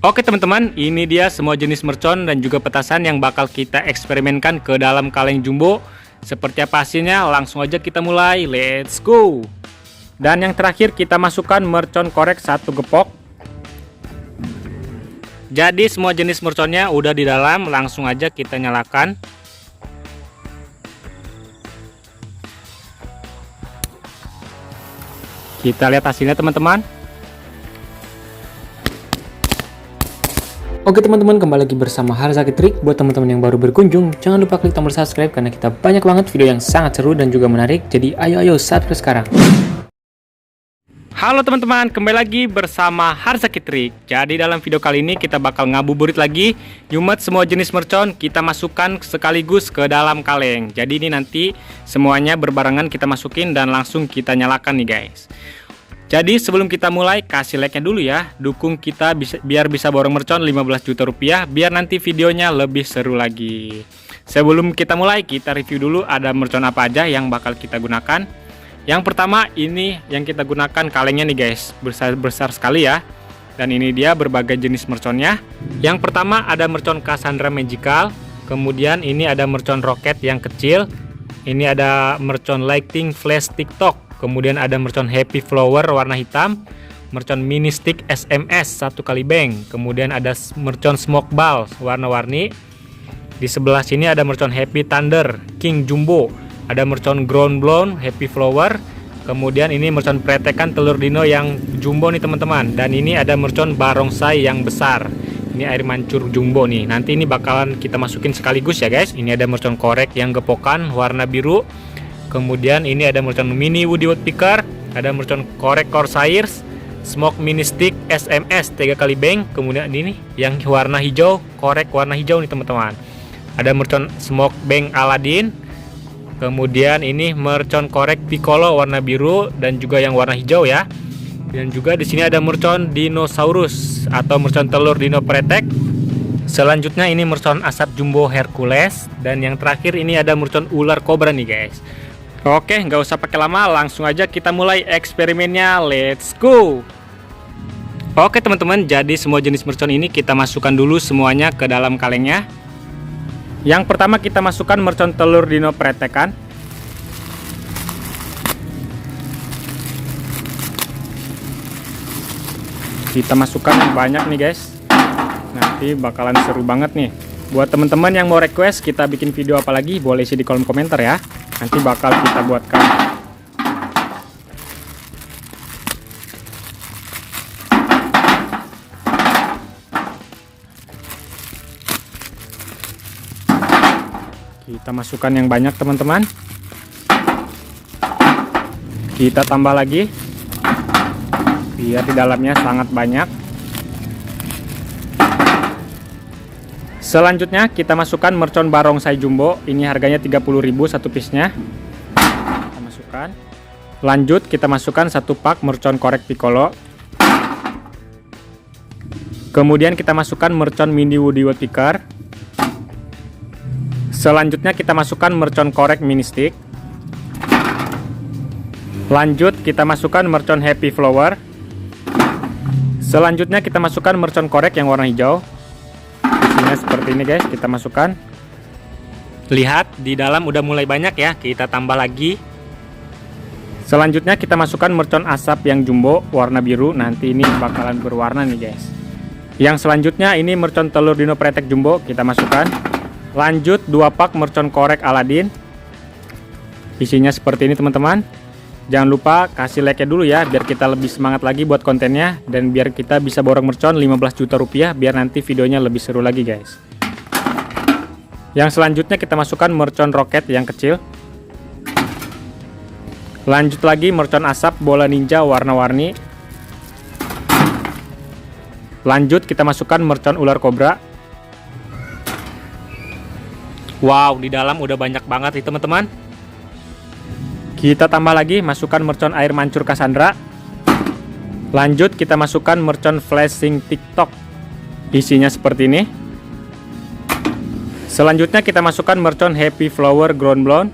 Oke teman-teman, ini dia semua jenis mercon dan juga petasan yang bakal kita eksperimenkan ke dalam kaleng jumbo. Seperti apa hasilnya? Langsung aja kita mulai, let's go. Dan yang terakhir kita masukkan mercon korek 1 gepok. Jadi semua jenis merconnya udah di dalam, langsung aja kita nyalakan. Kita lihat hasilnya teman-teman. Oke teman-teman, kembali lagi bersama Harzaki Trik. Buat teman-teman yang baru berkunjung, jangan lupa klik tombol subscribe karena kita banyak banget video yang sangat seru dan juga menarik. Jadi ayo subscribe sekarang. Halo teman-teman, kembali lagi bersama Harzaki Trik. Jadi dalam video kali ini kita bakal ngabuburit lagi. Yumet semua jenis mercon kita masukkan sekaligus ke dalam kaleng. Jadi ini nanti semuanya berbarengan kita masukin dan langsung kita nyalakan nih guys. Jadi sebelum kita mulai, kasih like-nya dulu ya. Dukung kita biar bisa borong mercon 15 juta rupiah, biar nanti videonya lebih seru lagi. Sebelum kita mulai, kita review dulu ada mercon apa aja yang bakal kita gunakan. Yang pertama ini yang kita gunakan kalengnya nih guys, besar sekali ya. Dan ini dia berbagai jenis merconnya. Yang pertama ada mercon Cassandra Magical. Kemudian ini ada mercon Rocket yang kecil. Ini ada mercon Lighting Flash TikTok. Kemudian ada mercon Happy Flower warna hitam, mercon Mini Stick SMS 1 kali bank. Kemudian ada mercon Smoke Ball warna-warni. Di sebelah sini ada mercon Happy Thunder King Jumbo. Ada mercon Ground Blown Happy Flower. Kemudian ini mercon pretekan telur dino yang jumbo nih teman-teman. Dan ini ada mercon barongsai yang besar. Ini air mancur jumbo nih. Nanti ini bakalan kita masukin sekaligus ya guys. Ini ada mercon korek yang gepokan warna biru. Kemudian ini ada mercon mini woody woodpecker, ada mercon korek corsairs, smoke mini stick SMS 3 kali bank. Kemudian ini yang warna hijau, korek warna hijau nih teman-teman. Ada mercon smoke bank Aladdin. Kemudian ini mercon korek piccolo warna biru dan juga yang warna hijau ya. Dan juga di sini ada mercon dinosaurus atau mercon telur dino pretek. Selanjutnya ini mercon asap jumbo Hercules, dan yang terakhir ini ada mercon ular kobra nih guys. Oke, nggak usah pakai lama, langsung aja kita mulai eksperimennya, let's go. Oke teman-teman, jadi semua jenis mercon ini kita masukkan dulu semuanya ke dalam kalengnya. Yang pertama kita masukkan mercon telur dino pretekan. Kita masukkan banyak nih guys. Nanti bakalan seru banget nih. Buat teman-teman yang mau request kita bikin video apa lagi, boleh isi di kolom komentar ya. Nanti bakal kita buatkan. Kita masukkan yang banyak teman-teman. Kita tambah lagi biar di dalamnya sangat banyak. Selanjutnya kita masukkan mercon barongsai jumbo. Ini harganya 30.000 satu piece-nya. Kita masukkan. Lanjut kita masukkan 1 pak mercon korek piccolo. Kemudian kita masukkan mercon mini woody woodpecker. Selanjutnya kita masukkan mercon korek mini stick. Lanjut kita masukkan mercon happy flower. Selanjutnya kita masukkan mercon korek yang warna hijau. Seperti ini guys, kita masukkan. Lihat di dalam udah mulai banyak ya, kita tambah lagi. Selanjutnya kita masukkan mercon asap yang jumbo warna biru. Nanti ini bakalan berwarna nih guys. Yang selanjutnya ini mercon telur dino pretek jumbo, kita masukkan. Lanjut 2 pak mercon korek Aladdin. Isinya seperti ini teman-teman. Jangan lupa kasih like-nya dulu ya, biar kita lebih semangat lagi buat kontennya. Dan biar kita bisa borong mercon 15 juta rupiah, biar nanti videonya lebih seru lagi guys. Yang selanjutnya kita masukkan mercon roket yang kecil. Lanjut lagi mercon asap bola ninja warna-warni. Lanjut kita masukkan mercon ular kobra. Wow, di dalam udah banyak banget nih teman-teman. Kita tambah lagi, masukkan mercon air mancur Cassandra. Lanjut kita masukkan mercon flashing TikTok. Isinya seperti ini. Selanjutnya kita masukkan mercon happy flower ground blown.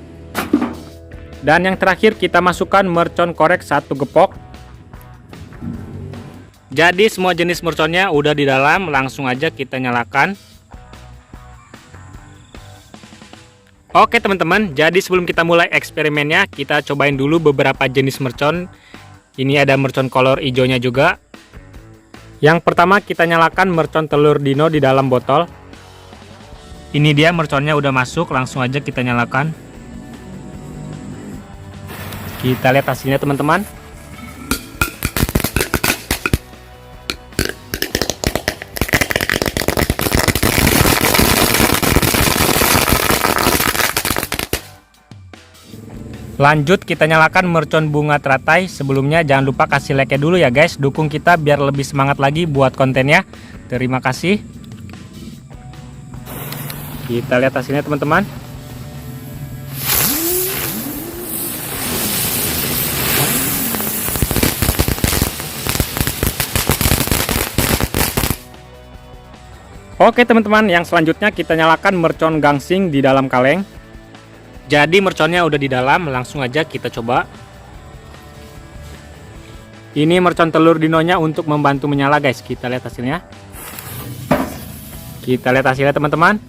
Dan yang terakhir kita masukkan mercon korek 1 gepok. Jadi semua jenis merconnya udah di dalam, langsung aja kita nyalakan. Oke teman-teman, jadi sebelum kita mulai eksperimennya, kita cobain dulu beberapa jenis mercon. Ini ada mercon kolor hijaunya juga. Yang pertama kita nyalakan mercon telur dino di dalam botol. Ini dia merconnya udah masuk, langsung aja kita nyalakan. Kita lihat hasilnya teman-teman. Lanjut kita nyalakan mercon bunga teratai. Sebelumnya jangan lupa kasih like dulu ya guys, dukung kita biar lebih semangat lagi buat kontennya. Terima kasih. Kita lihat hasilnya teman-teman. Oke teman-teman, yang selanjutnya kita nyalakan mercon gangsing di dalam kaleng. Jadi merconnya udah di dalam, langsung aja kita coba. Ini mercon telur dinonya untuk membantu menyala guys. Kita lihat hasilnya. Kita lihat hasilnya teman-teman.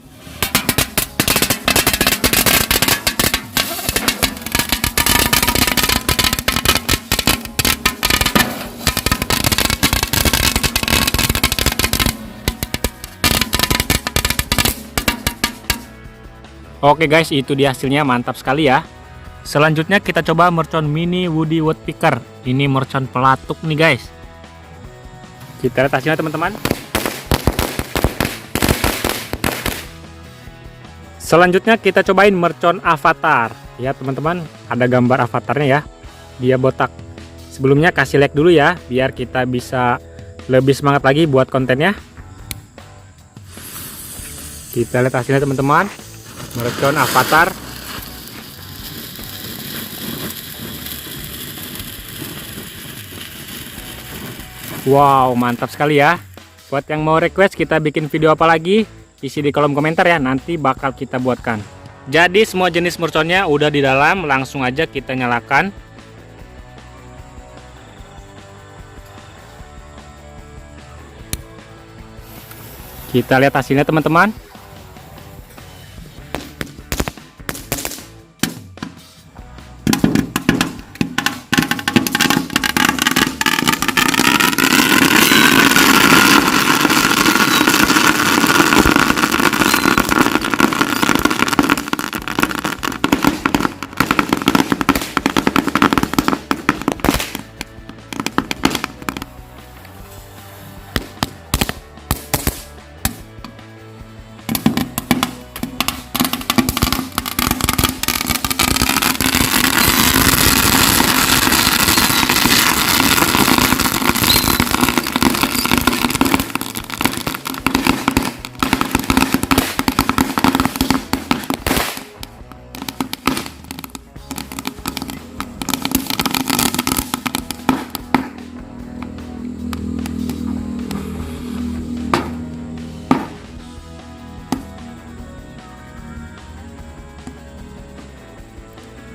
Oke guys, itu dia hasilnya, mantap sekali ya. Selanjutnya kita coba mercon mini woody woodpecker. Ini mercon pelatuk nih guys. Kita lihat hasilnya teman-teman. Selanjutnya kita cobain mercon avatar. Ya teman-teman, ada gambar avatarnya ya. Dia botak. Sebelumnya kasih like dulu ya, biar kita bisa lebih semangat lagi buat kontennya. Kita lihat hasilnya teman-teman. Mercon avatar. Wow, mantap sekali ya. Buat yang mau request kita bikin video apa lagi, isi di kolom komentar ya, nanti bakal kita buatkan. Jadi semua jenis merconnya udah di dalam, langsung aja kita nyalakan. Kita lihat hasilnya teman-teman.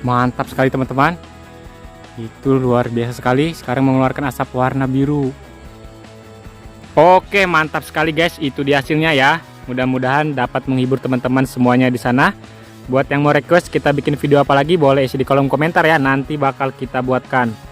Mantap sekali teman-teman. Itu luar biasa sekali. Sekarang mengeluarkan asap warna biru. Oke, mantap sekali guys. Itu dia hasilnya ya. Mudah-mudahan dapat menghibur teman-teman semuanya di sana. Buat yang mau request kita bikin video apa lagi, boleh isi di kolom komentar ya. Nanti bakal kita buatkan.